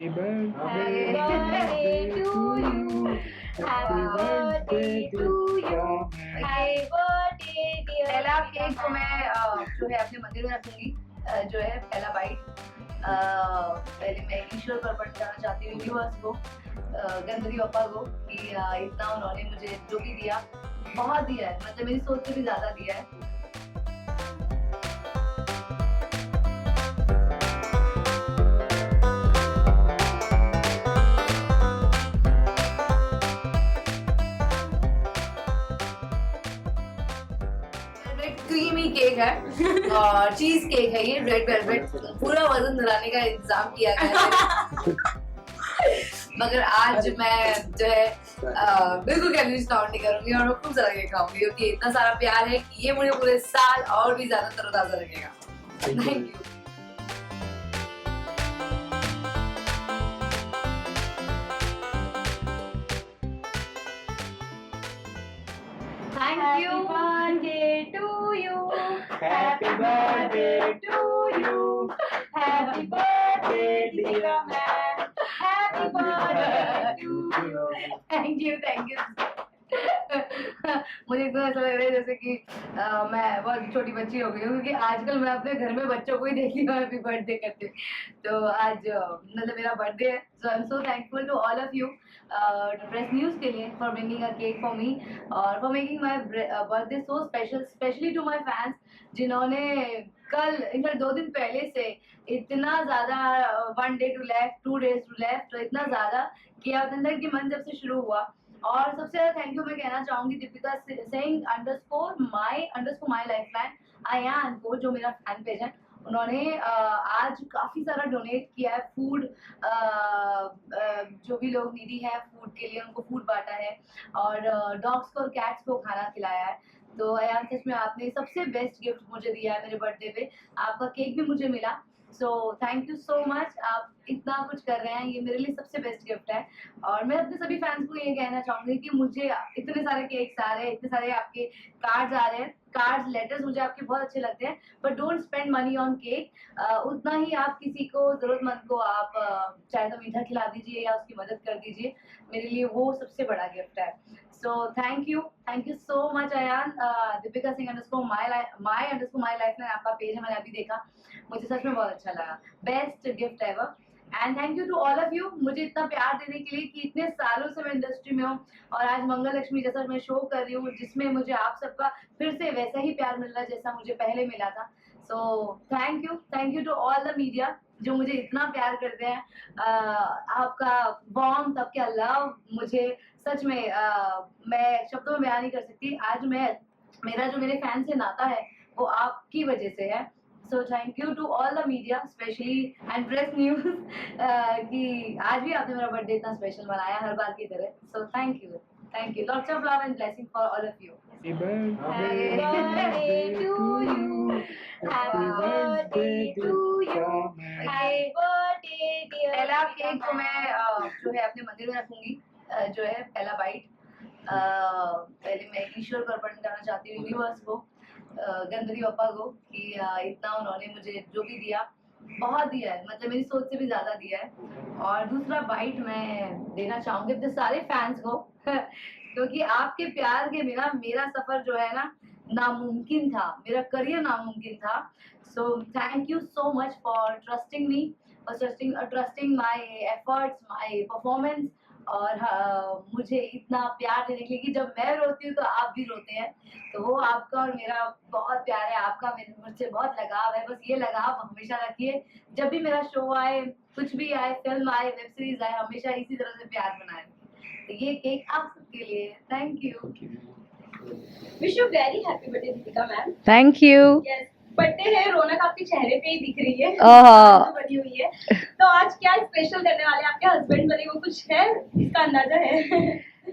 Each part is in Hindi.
Happy birthday to you. Happy birthday to you. Happy birthday dear. पहला केक को मैं जो है अपने मंदिर में रखूंगी। जो है पहला बाइट पहले मैं ईश्वर को अर्पण करना चाहती हूँ, यूनिवर्स को, गणपति बप्पा को, कि इतना उन्होंने मुझे जो भी दिया, बहुत दिया है, मतलब मेरी सोच से भी ज्यादा दिया है। क्रीमी केक है और चीज केक है, ये रेड वेलवेट, पूरा वजन दिलाने का इंतजाम किया गया है। मगर आज मैं जो है बिल्कुल कैलोरीज काउंट नहीं करूंगी और मैं खूब ज्यादा केक खाऊंगी, क्योंकि इतना सारा प्यार है कि ये मुझे पूरे साल और भी ज्यादा तरोताजा रखेगा। Thank you. Thank you. Happy birthday to you. Happy birthday to you. Happy birthday dear man. Happy birthday to you. Thank you thank you. मुझे तो ऐसा लग रहा है जैसे कि मैं बहुत छोटी बच्ची हो गई हूँ, क्योंकि आजकल मैं अपने घर में बच्चों को ही देखती हूँ हैप्पी बर्थडे करते। तो आज मतलब मेरा बर्थडे है, so I am so thankful to all of you, press news के लिए, for bringing a cake for me और for making my birthday so special, specially to my fans, जिन्होंने कल इनफैक्ट 2 दिन पहले से इतना ज्यादा 1 day to left 2 days to left, तो इतना ज्यादा कि अभिनंदन की मंथ जब से शुरू हुआ। और सबसे ज्यादा थैंक यू मैं कहना चाहूंगी दीपिका सिंह _my लाइफलाइन अयान को, जो मेरा फैन पेज है। उन्होंने आज काफी सारा डोनेट किया है, फूड, जो भी लोग नीडी है फूड के लिए उनको फूड बांटा है, और डॉग्स को और कैट्स को खाना खिलाया है। तो अयान सच में आपने सबसे बेस्ट गिफ्ट मुझे दिया है मेरे बर्थडे पे, आपका केक भी मुझे मिला। सो थैंक यू सो मच, आप इतना कुछ कर रहे हैं, ये मेरे लिए सबसे बेस्ट गिफ्ट है। और मैं अपने सभी फैंस को ये कहना चाहूंगी कि मुझे इतने सारे केक्स आ रहे हैं, इतने सारे आपके कार्ड्स आ रहे हैं, कार्ड्स लेटर्स मुझे आपके बहुत अच्छे लगते हैं, but don't spend money on cake. उतना ही आप किसी को जरूरतमंद को आप चाहे तो मीठा खिला दीजिए या उसकी मदद कर दीजिए, मेरे लिए वो सबसे बड़ा गिफ्ट है। So thank you so much Ayaan. Deepika Singh _my lifeline आपका पेज है, मैंने अभी देखा, मुझे सच में बहुत अच्छा लगा, best gift ever. And thank you to all of you, मुझे इतना प्यार देने के लिए, कि इतने सालों से मैं इंडस्ट्री में हूँ और आज मंगल लक्ष्मी जैसा मैं शो कर रही हूँ, जिसमें मुझे आप सबका फिर से वैसा ही प्यार मिल रहा है जैसा मुझे पहले मिला था। So thank you to all the media जो मुझे इतना प्यार करते हैं। आपका वार्म, आपका लव मुझे सच में मैं शब्दों में बयान नहीं कर सकती। आज मेरा जो मेरे फैन से नाता है वो आपकी वजह से है। So thank you to all the media specially and press news, कि आज भी आपने मेरा बर्थडे इतना स्पेशल बनाया हर बार की तरह। सो thank you, lots of love and blessing for all of you. Happy birthday to you. Happy birthday to you. Happy birthday dear. पहला केक को मैं जो है अपने मंदिर में रखूंगी। जो है पहला बाइट पहले मैं ईश्वर को अर्पण करना चाहती हूँ, यूनिवर्स को, गणपति बप्पा को, कि इतना उन्होंने मुझे जो भी दिया, बहुत दिया है, मतलब मेरी सोच से भी ज्यादा दिया है। और दूसरा बाइट मैं देना चाहूंगी अपने सारे फैंस को क्योंकि आपके प्यार के बिना मेरा सफर जो है ना नामुमकिन था, मेरा करियर नामुमकिन था। So thank you so much for trusting me और trusting my efforts, my performance, और मुझे इतना प्यार देने के लिए कि जब मैं रोती हूँ तो आप भी रोते हैं। तो वो आपका और मेरा बहुत प्यार है, आपका मुझसे बहुत लगाव है, बस ये लगाव हमेशा रखिए। जब भी मेरा शो आए, कुछ भी आए, फिल्म आए, वेब सीरीज आए, हमेशा इसी तरह से प्यार बनाए। तो ये केक आप सबके लिए, thank you. Wish you very happy birthday Deepika ma'am. Thank you. Yes, birthday है, रौनक आपके चेहरे पे ही दिख रही है, ओह। बनी हुई है। तो आज क्या स्पेशल करने वाले हैं? आपके हस्बैंड बने, वो कुछ है इसका अंदाजा है?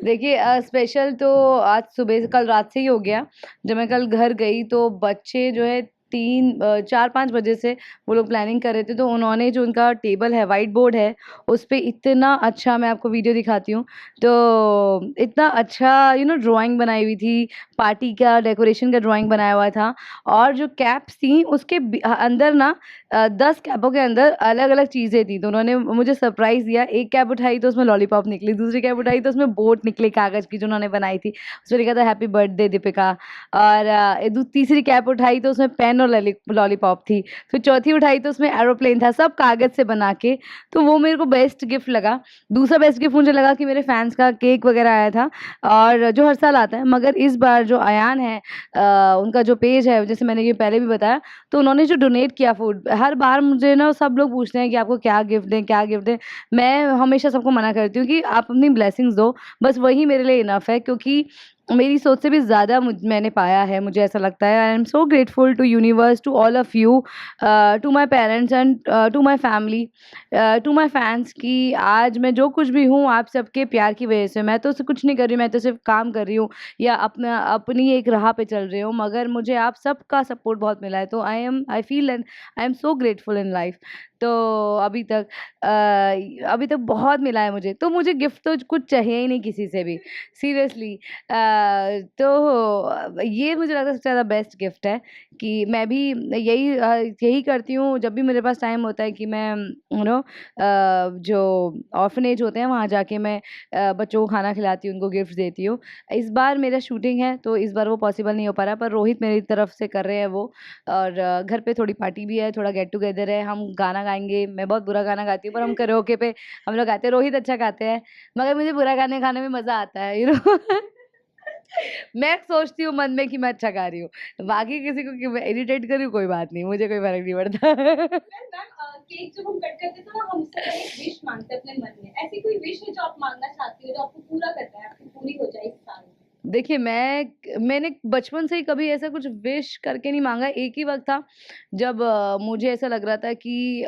देखिए स्पेशल तो आज सुबह से, कल रात से ही हो गया। जब मैं कल घर गई तो बच्चे जो है 4-5 बजे से वो लोग प्लानिंग कर रहे थे। तो उन्होंने जो उनका टेबल है, व्हाइट बोर्ड है, उस पे इतना अच्छा, मैं आपको वीडियो दिखाती हूँ, तो इतना अच्छा ड्राइंग बनाई हुई थी, पार्टी का डेकोरेशन का ड्राइंग बनाया हुआ था। और जो कैप्स थी उसके अंदर ना 10 कैपों के अंदर अलग-अलग चीज़ें थी। तो उन्होंने मुझे सरप्राइज़ दिया। एक कैप उठाई तो उसमें लॉलीपॉप निकली, दूसरी कैप उठाई तो उसमें बोट निकली कागज़ की जो उन्होंने बनाई थी। उसमें लिखा था हैप्पी बर्थडे दीपिका। और तीसरी कैप उठाई तो उसमें पेन और लॉलीपॉप थी। फिर चौथी उठाई तो उसमें एरोप्लेन था, सब कागज़ से बना के। तो वो मेरे को बेस्ट गिफ्ट लगा। दूसरा बेस्ट गिफ्ट मुझे लगा कि मेरे फैन्स का केक वगैरह आया था, और जो हर साल आता है, मगर इस बार जो अयान है, उनका जो पेज है, जैसे मैंने ये पहले भी बताया, तो उन्होंने जो डोनेट किया फूड, हर बार मुझे ना सब लोग पूछते हैं कि आपको क्या गिफ्ट दें, क्या गिफ्ट दें। मैं हमेशा सबको मना करती हूँ कि आप अपनी ब्लेसिंग्स दो, बस वही मेरे लिए इनफ है, क्योंकि मेरी सोच से भी ज़्यादा मैंने पाया है, मुझे ऐसा लगता है। I am so grateful to universe, to all of you, to my parents and to my family, to my fans, कि आज मैं जो कुछ भी हूँ आप सबके प्यार की वजह से। मैं तो कुछ नहीं कर रही हूँ, मैं तो सिर्फ काम कर रही हूँ या अपनी एक राह पे चल रही हूँ, मगर मुझे आप सबका सपोर्ट बहुत मिला है। तो I feel and I am so grateful in life. तो अभी तक बहुत मिला है मुझे, तो मुझे गिफ्ट तो कुछ चाहिए ही नहीं किसी से भी, सीरियसली। तो ये मुझे लगता है सबसे ज़्यादा बेस्ट गिफ्ट है कि मैं भी यही करती हूँ जब भी मेरे पास टाइम होता है, कि मैं जो ऑर्फनेज होते हैं वहाँ जाके मैं बच्चों को खाना खिलाती हूँ, उनको गिफ्ट देती हूँ। इस बार मेरा शूटिंग है तो इस बार वो पॉसिबल नहीं हो पा रहा, पर रोहित मेरी तरफ से कर रहे हैं वो। और घर पे थोड़ी पार्टी भी है, थोड़ा गेट टुगेदर है, हम गाना गाएंगे। मैं बहुत बुरा गाना गाती हूँ, पर हम करोके पे हम लोग गाते हैं। रोहित अच्छा गाते हैं, मगर मुझे बुरा गाने गाने में मज़ा आता है, मैं सोचती हूँ मन में कि मैं अच्छा गा रही हूँ, बाकी किसी को कि मैं इरिटेट कर रही हूँ, कोई बात नहीं, मुझे कोई फ़र्क नहीं पड़ता। मैम केक जब हम कट करते हैं तो ना हम उससे पहले एक विश मांगते हैं अपने मन में। ऐसी कोई विश है जो आप मांगना चाहती हो जो आपको पूरा करना है, आपकी पूरी हो जाए इस साल में? देखिए, मैंने बचपन से ही कभी ऐसा कुछ विश करके नहीं माँगा। एक ही वक़्त था जब मुझे ऐसा लग रहा था कि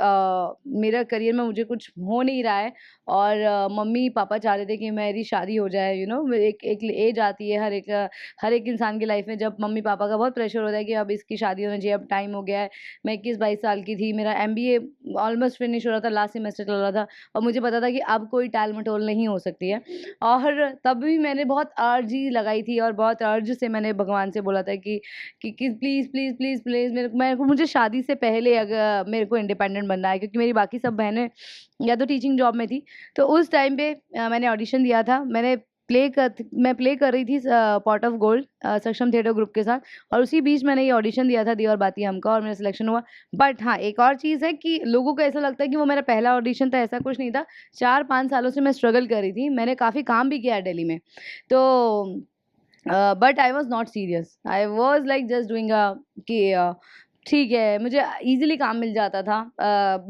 मेरा करियर में मुझे कुछ हो नहीं रहा है, और मम्मी-पापा चाह रहे थे कि मेरी शादी हो जाए। एक एक एज आती है हर एक इंसान की लाइफ़ में, जब मम्मी-पापा का बहुत प्रेशर होता है कि अब इसकी शादी होनी चाहिए, अब टाइम हो गया है। मैं 21-22 साल की थी, मेरा एमबीए ऑलमोस्ट फिनिश हो रहा था, लास्ट सेमेस्टर चल रहा था, और मुझे पता था कि अब कोई टाल-मटोल नहीं हो सकती है। और तब भी मैंने बहुत अर्ज़ ही लगाई थी, और बहुत अर्ज़ से मैंने भगवान से बोला था कि प्लीज़, प्लीज़, प्लीज़, प्लीज़, मुझे शादी से पहले अगर मेरे को इंडिपेंडेंट बनना है, क्योंकि मेरी बाकी सब बहनें या तो टीचिंग जॉब में थी। तो उस टाइम पे मैंने ऑडिशन दिया था। मैं प्ले कर रही थी पॉट ऑफ गोल्ड सक्षम थिएटर ग्रुप के साथ, और उसी बीच मैंने ये ऑडिशन दिया था, दिया और बाती हम का, और मेरा सिलेक्शन हुआ। बट हाँ, एक और चीज़ है कि लोगों को ऐसा लगता है कि वो मेरा पहला ऑडिशन था, ऐसा कुछ नहीं था। 4-5 सालों से मैं स्ट्रगल कर रही थी। मैंने काफ़ी काम भी किया है दिल्ली में। तो but I was not serious. I was like just doing कि ठीक है, मुझे ईज़िली काम मिल जाता था।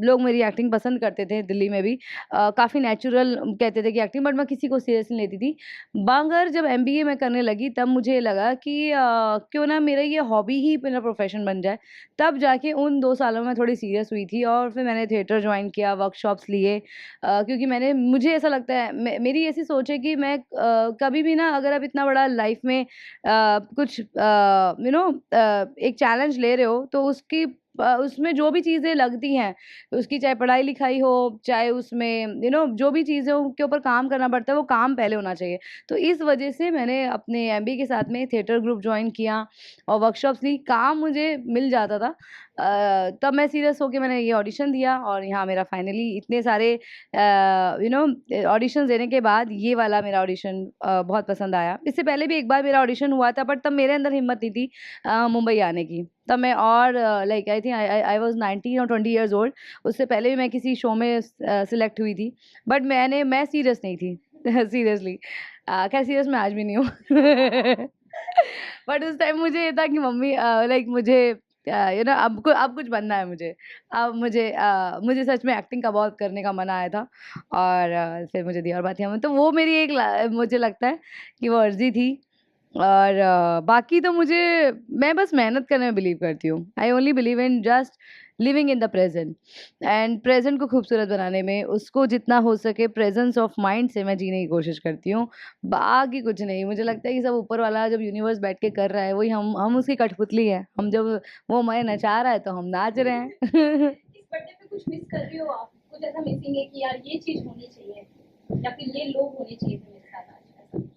लोग मेरी एक्टिंग पसंद करते थे दिल्ली में भी। काफ़ी नेचुरल कहते थे कि एक्टिंग, बट मैं किसी को सीरियस नहीं लेती थी। मगर जब एमबीए मैं करने लगी तब मुझे लगा कि क्यों ना मेरा ये हॉबी ही मेरा प्रोफ़ेशन बन जाए। तब जाके उन 2 सालों में थोड़ी सीरियस हुई थी, और फिर मैंने थिएटर जॉइन किया, वर्कशॉप्स लिए। क्योंकि मुझे ऐसा लगता है, मेरी ऐसी सोच है कि मैं कभी भी ना, अगर आप इतना बड़ा लाइफ़ में कुछ एक चैलेंज ले रहे हो, तो उसमें जो भी चीज़ें लगती हैं, उसकी चाहे पढ़ाई-लिखाई हो, चाहे उसमें जो भी चीज़ें उनके ऊपर काम करना पड़ता है, वो काम पहले होना चाहिए। तो इस वजह से मैंने अपने एमबीए के साथ में थिएटर ग्रुप जॉइन किया और वर्कशॉप्स ली, काम मुझे मिल जाता था। तब मैं सीरियस होके मैंने ये ऑडिशन दिया, और यहाँ मेरा फाइनली इतने सारे ऑडिशंस देने के बाद ये वाला मेरा ऑडिशन बहुत पसंद आया। इससे पहले भी एक बार मेरा ऑडिशन हुआ था, बट तब मेरे अंदर हिम्मत नहीं थी मुंबई आने की। तब मैं और like I think I was 19 और 20 इयर्स ओल्ड। उससे पहले भी मैं किसी शो में सिलेक्ट हुई थी, बट मैं सीरियस नहीं थी सीरियसली। खैर सीरियस मैं आज भी नहीं हूँ। बट उस टाइम मुझे ये था कि मम्मी लाइक मुझे अब कुछ बनना है मुझे। अब मुझे सच में एक्टिंग का बहुत करने का मन आया था, और फिर मुझे दी और बात में, तो वो मेरी मुझे लगता है कि वो अर्ज़ी थी। और बाकी तो मैं बस मेहनत करने में बिलीव करती हूँ। I only believe in just living in the present and present को खूबसूरत बनाने में उसको जितना हो सके प्रेजेंस ऑफ माइंड से मैं जीने की कोशिश करती हूँ, बाकी कुछ नहीं। मुझे लगता है कि सब ऊपर वाला जब यूनिवर्स बैठ के कर रहा है वही हम उसकी कठपुतली है। हम जब वो मैं नचा रहा है तो हम नाच रहे हैं। इस बर्थडे पे कुछ मिस कर रही हो आप? कुछ ऐसा मिसिंग है कि यार ये चीज होनी चाहिए या फिर ये लोग होने चाहिए थे मेरे साथ आज, ऐसा कुछ?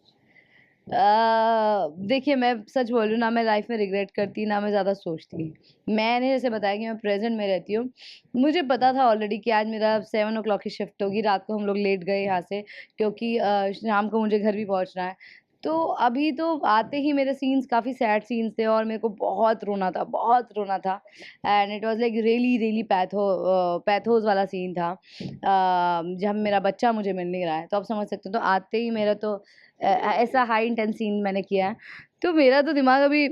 देखिए मैं सच बोल रही हूँ, ना मैं लाइफ में रिग्रेट करती ना मैं ज़्यादा सोचती। मैंने जैसे बताया कि मैं प्रेजेंट में रहती हूँ। मुझे पता था ऑलरेडी कि आज मेरा 7 o'clock की शिफ्ट होगी। रात को हम लोग लेट गए यहाँ से क्योंकि शाम को मुझे घर भी पहुँचना है। तो अभी तो आते ही मेरे सीन्स काफ़ी सैड सीन्स थे और मेरे को बहुत रोना था, बहुत रोना था and it was like really really pathos वाला सीन था। जब मेरा बच्चा मुझे मिल नहीं रहा है, तो आप समझ सकते हो। तो आते ही मेरा तो ऐसा हाई इंटेंस सीन मैंने किया है। तो मेरा तो दिमाग अभी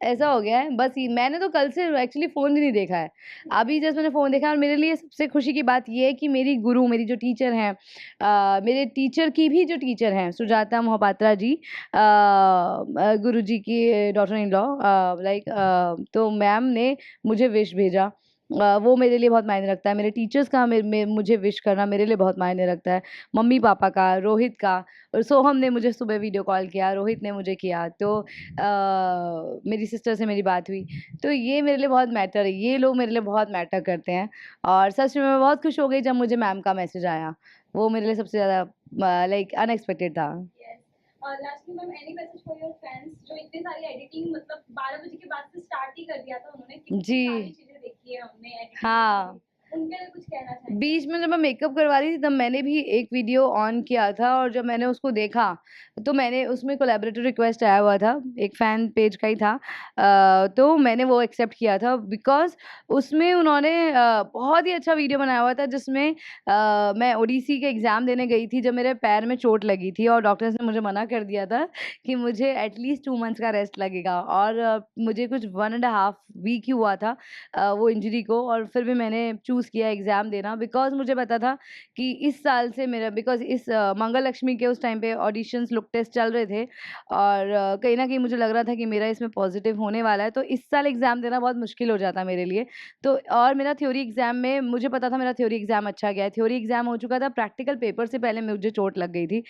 ऐसा हो गया है, बस ये मैंने तो कल से एक्चुअली फ़ोन भी नहीं देखा है। अभी जस्ट मैंने फ़ोन देखा और मेरे लिए सबसे खुशी की बात ये है कि मेरी गुरु, मेरी जो टीचर हैं, मेरे टीचर की भी जो टीचर हैं, सुजाता मोहपात्रा जी, गुरुजी की डॉटर इन लॉ, तो मैम ने मुझे विश भेजा। वो मेरे लिए बहुत मायने रखता है। मेरे टीचर्स का मुझे विश करना मेरे लिए बहुत मायने रखता है। मम्मी-पापा का, रोहित का, और सोहम ने मुझे सुबह वीडियो कॉल किया, रोहित ने मुझे किया, तो मेरी सिस्टर से मेरी बात हुई। तो ये मेरे लिए बहुत मैटर है, ये लोग मेरे लिए बहुत मैटर करते हैं और सच में मैं बहुत खुश हो गई जब मुझे मैम का मैसेज आया। वो मेरे लिए सबसे ज़्यादा लाइक अनएक्सपेक्टेड था। यस। और lastly ma'am, any message for your fans जो इतनी सारी एडिटिंग मतलब 12 बजे के बाद से स्टार्ट ही कर दिया था उन्होंने, कितनी जी। सारी चीजें देखी है हमने एडिटिंग, हाँ। उनके लिए कुछ कहना चाहेंगे? बीच में जब मैं मेकअप करवा रही थी तब मैंने भी एक वीडियो ऑन किया था और जब मैंने उसको देखा तो मैंने उसमें कोलैबोरेटर रिक्वेस्ट आया हुआ था, एक फ़ैन पेज का ही था। तो मैंने वो एक्सेप्ट किया था बिकॉज़ उसमें उन्होंने बहुत ही अच्छा वीडियो बनाया हुआ था जिसमें मैं ओडीसी के एग्ज़ाम देने गई थी जब मेरे पैर में चोट लगी थी और डॉक्टर्स ने मुझे मना कर दिया था कि मुझे एटलीस्ट 2 मंथ्स का रेस्ट लगेगा और मुझे कुछ 1 एंड अ हाफ वीक ही हुआ था वो इंजरी को और फिर भी मैंने चूज़ किया एग्ज़ाम देना बिकॉज़ मुझे पता था कि इस साल से मेरा बिकॉज़ इस मंगल लक्ष्मी के उस टाइम पे ऑडिशंस लुक टेस्ट चल रहे थे और कहीं न कहीं मुझे लग रहा था कि मेरा इसमें पॉज़िटिव होने वाला है, तो इस साल एग्ज़ाम देना बहुत मुश्किल हो जाता मेरे लिए। तो और मेरा थ्योरी एग्ज़ाम में मुझे पता था मेरा थ्योरी एग्ज़ाम अच्छा गया है, थ्योरी एग्ज़ाम हो चुका था, प्रैक्टिकल पेपर से पहले मुझे चोट लग गई थी।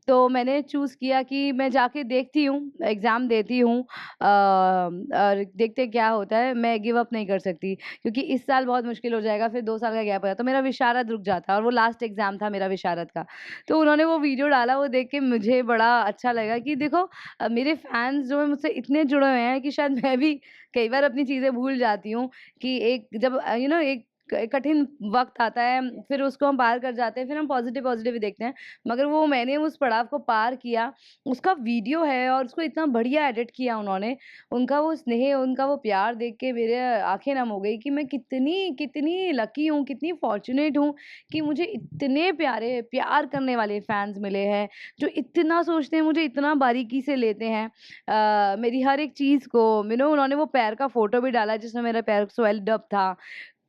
तो मैंने चूज़ किया कि मैं जाके देखती हूँ, एग्ज़ाम देती हूँ और देखते हैं क्या होता है। मैं गिव अप नहीं कर सकती क्योंकि इस साल बहुत मुश्किल हो जाएगा, फिर 2 साल का गैप हो जाता तो मेरा विशारद रुक जाता और वो लास्ट एग्ज़ाम था मेरा विशारद का। तो उन्होंने वो वीडियो डाला, वो देख के मुझे बड़ा अच्छा लगा कि देखो मेरे फैन्स जो हैं मुझसे इतने जुड़े हुए हैं कि शायद मैं भी कई बार अपनी चीज़ें भूल जाती हूँ कि एक जब एक कठिन वक़्त आता है, फिर उसको हम पार कर जाते हैं, फिर हम पॉज़िटिव ही देखते हैं। मगर वो मैंने उस पड़ाव को पार किया, उसका वीडियो है और उसको इतना बढ़िया एडिट किया उन्होंने। उनका वो स्नेह, उनका वो प्यार देख के मेरे आँखें नम हो गई कि मैं कितनी लकी हूँ, कितनी फ़ॉर्च्यूनेट हूँ कि मुझे इतने प्यारे प्यार करने वाले फैन्स मिले हैं, जो इतना सोचते हैं, मुझे इतना बारीकी से लेते हैं। मेरी हर एक चीज़ को उन्होंने वो पैर का फ़ोटो भी डाला जिसमें मेरा पैर स्वेल्ड अप था।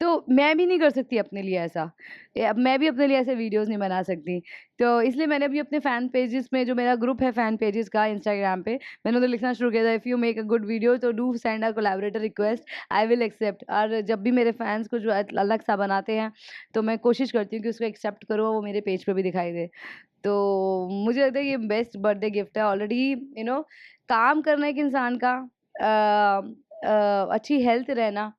तो मैं भी नहीं कर सकती अपने लिए ऐसा। अब मैं भी अपने लिए ऐसे वीडियोज़ नहीं बना सकती। तो इसलिए मैंने अभी अपने फ़ैन पेजेज़ में जो मेरा ग्रुप है फ़ैन पेजेज़ का इंस्टाग्राम पे, मैंने उधर लिखना शुरू किया था, if you make a good video तो do send a collaborator request, I will accept. और जब भी मेरे फैन्स कुछ अलग सा बनाते हैं, तो मैं कोशिश करती हूँ कि उसको एक्सेप्ट करूँ और वो मेरे पेज पे भी दिखाई दे। तो मुझे लगता है ये बेस्ट बर्थडे गिफ्ट है। ऑलरेडी काम करना एक इंसान का अच्छी हेल्थ रहना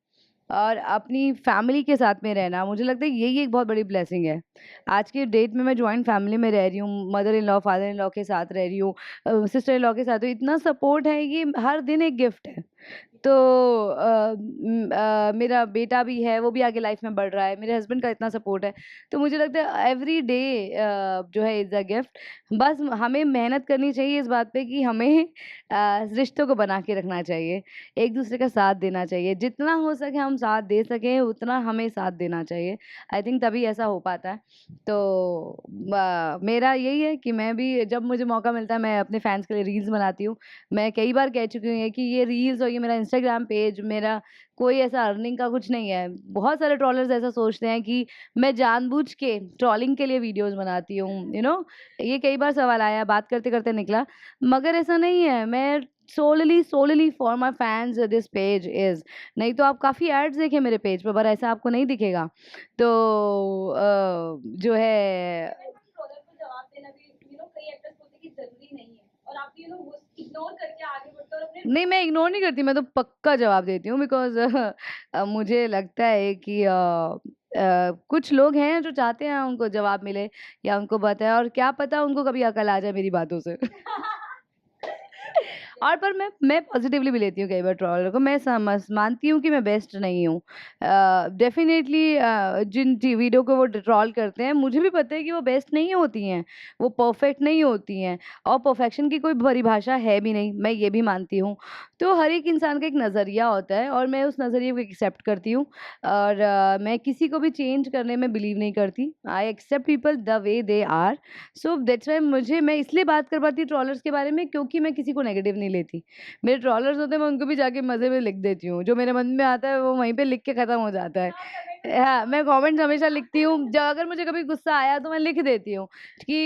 और अपनी फैमिली के साथ में रहना, मुझे लगता है यही एक बहुत बड़ी ब्लेसिंग है। आज के डेट में मैं जॉइंट फैमिली में रह रही हूँ, mother in law, father in law के साथ रह रही हूँ, सिस्टर इन लॉ के साथ हूँ, इतना सपोर्ट है, ये हर दिन एक गिफ्ट है। तो मेरा बेटा भी है, वो भी आगे लाइफ में बढ़ रहा है, मेरे हस्बैंड का इतना सपोर्ट है, तो मुझे लगता है एवरी डे जो है इज़ अ गिफ्ट। बस हमें मेहनत करनी चाहिए इस बात पे कि हमें रिश्तों को बना के रखना चाहिए, एक-दूसरे का साथ देना चाहिए, जितना हो सके हम साथ दे सकें, उतना हमें साथ देना चाहिए। आई थिंक तभी ऐसा हो पाता है। तो मेरा यही है कि मैं भी जब मुझे मौका मिलता है, मैं अपने फैन्स के लिए रील्स बनाती हूँ। मैं कई बार कह चुकी हूँ ये कि ये रील्स और ये मेरा इंस्टाग्राम पेज, मेरा कोई ऐसा अर्निंग का कुछ नहीं है। बहुत सारे ट्रोलर्स ऐसा सोचते हैं कि मैं जानबूझ के ट्रोलिंग के लिए वीडियोज़ बनाती हूँ, ये कई बार सवाल आया, बात करते-करते निकला, मगर ऐसा नहीं है। मैं solely for my fans this page is, नहीं तो आप काफ़ी एड्स देखें मेरे पेज पे, पर ऐसा आपको नहीं दिखेगा। तो जो है ट्रोलर को जवाब देना भी कई एक्टर्स बोलते हैं कि जरूरी नहीं है और आप वो इग्नोर करके आगे बढ़ते हो और अपने नहीं, मैं इग्नोर नहीं करती, मैं तो पक्का जवाब देती हूँ, बिकॉज़ मुझे लगता है कि कुछ लोग हैं जो चाहते हैं उनको जवाब मिले या उनको बताएँ, और क्या पता उनको कभी अकल आ जाए मेरी बातों से। और पर मैं पॉजिटिवली भी लेती हूँ कई बार ट्रोलर को। मैं मानती हूँ कि मैं बेस्ट नहीं हूँ। डेफिनेटली जिन वीडियो को वो ट्रोल करते हैं, मुझे भी पता है कि वो बेस्ट नहीं होती हैं, वो परफेक्ट नहीं होती हैं, और परफेक्शन की कोई परिभाषा है भी नहीं, मैं ये भी मानती हूँ। तो हर एक इंसान का एक नज़रिया होता है और मैं उस नज़रिए को एक्सेप्ट करती हूँ, और मैं किसी को भी चेंज करने में बिलीव नहीं करती। I accept people the way they are. So that's why मैं इसलिए बात कर पाती हूँ ट्रोलर्स के बारे में, क्योंकि मैं किसी को नेगेटिव नहीं लेती। मेरे ट्रोलर्स होते हैं, मैं उनको भी जाके मज़े में लिख देती हूँ, जो मेरे मन में आता है वो वहीं पे लिख के ख़त्म हो जाता है। हाँ, मैं कमेंट्स हमेशा लिखती हूँ, जब अगर मुझे कभी गुस्सा आया तो मैं लिख देती हूँ कि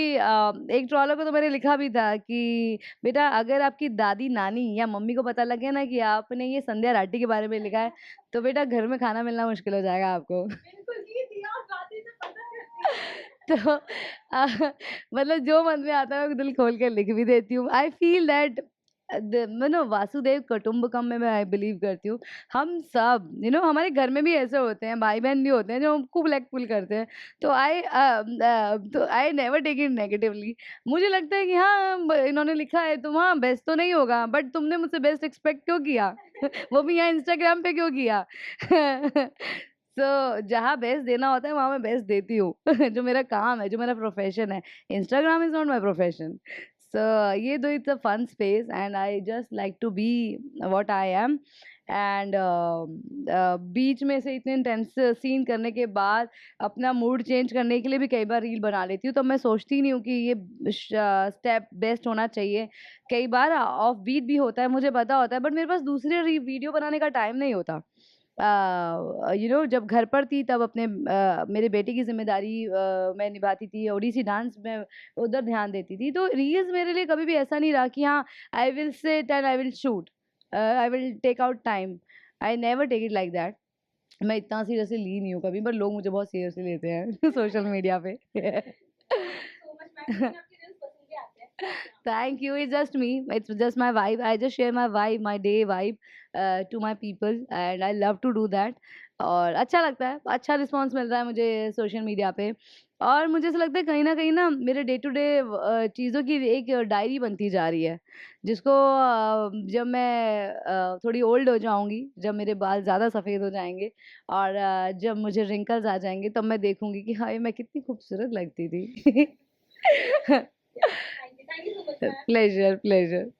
एक ट्रोलर को तो मैंने लिखा भी था कि बेटा, अगर आपकी दादी, नानी या मम्मी को पता लगे ना कि आपने ये संध्या राठी के बारे में लिखा है, तो बेटा घर में खाना मिलना मुश्किल हो जाएगा आपको। बिल्कुल ही दिया और बातें से पता करती है। तो मतलब जो मन में आता है मैं दिल खोल के लिख भी देती हूँ। आई फील दैट वासुदेव कुटुम्बकम में मैं आई बिलीव करती हूँ। हम सब हमारे घर में भी ऐसे होते हैं, भाई बहन भी होते हैं जो हमको ब्लैक पुल करते हैं। तो I never take it negatively. मुझे लगता है कि हाँ, इन्होंने लिखा है तो हाँ, बेस्ट तो नहीं होगा, बट तुमने मुझसे बेस्ट एक्सपेक्ट क्यों किया? वो भी यहाँ इंस्टाग्राम पे क्यों किया? जहाँ बेस्ट देना होता है वहाँ मैं बेस्ट देती हूँ। जो मेरा काम है, जो मेरा प्रोफेशन है। Instagram is not my profession. ये दो, it's a fun space and I just like to be what I am. And बीच में से इतने इंटेंस सीन करने के बाद अपना मूड चेंज करने के लिए भी कई बार रील बना लेती हूँ, तो मैं सोचती नहीं हूँ कि ये स्टेप बेस्ट होना चाहिए। कई बार ऑफ बीट भी होता है, मुझे पता होता है, बट मेरे पास दूसरे वीडियो बनाने का टाइम नहीं होता। जब घर पर थी तब अपने मेरे बेटे की ज़िम्मेदारी मैं निभाती थी, ओडिसी डांस में उधर ध्यान देती थी। तो रील्स मेरे लिए कभी भी ऐसा नहीं रहा कि हाँ, I will sit and I will shoot, I will take out time. I never take it like that. मैं इतना सीरियसली ली नहीं हूँ कभी, पर लोग मुझे बहुत सीरियसली लेते हैं सोशल मीडिया पे। सो मच मैम, आपके रील्स पसंद भी आते हैं। Thank you. It's just me. It's just my vibe. I just share my vibe, my day vibe to my people, and I love to do that. और अच्छा लगता है, अच्छा रिस्पॉन्स मिल रहा है मुझे सोशल मीडिया पे। और मुझे ऐसा लगता है कहीं ना कहीं ना मेरे डे टू डे चीज़ों की एक डायरी बनती जा रही है, जिसको जब मैं थोड़ी ओल्ड हो जाऊंगी, जब मेरे बाल ज़्यादा सफ़ेद हो जाएंगे और जब मुझे रिंकल्स आ जाएंगे, तब मैं देखूंगी कि हाय, मैं कितनी खूबसूरत लगती थी। Thank you so much ma'am. Pleasure, pleasure.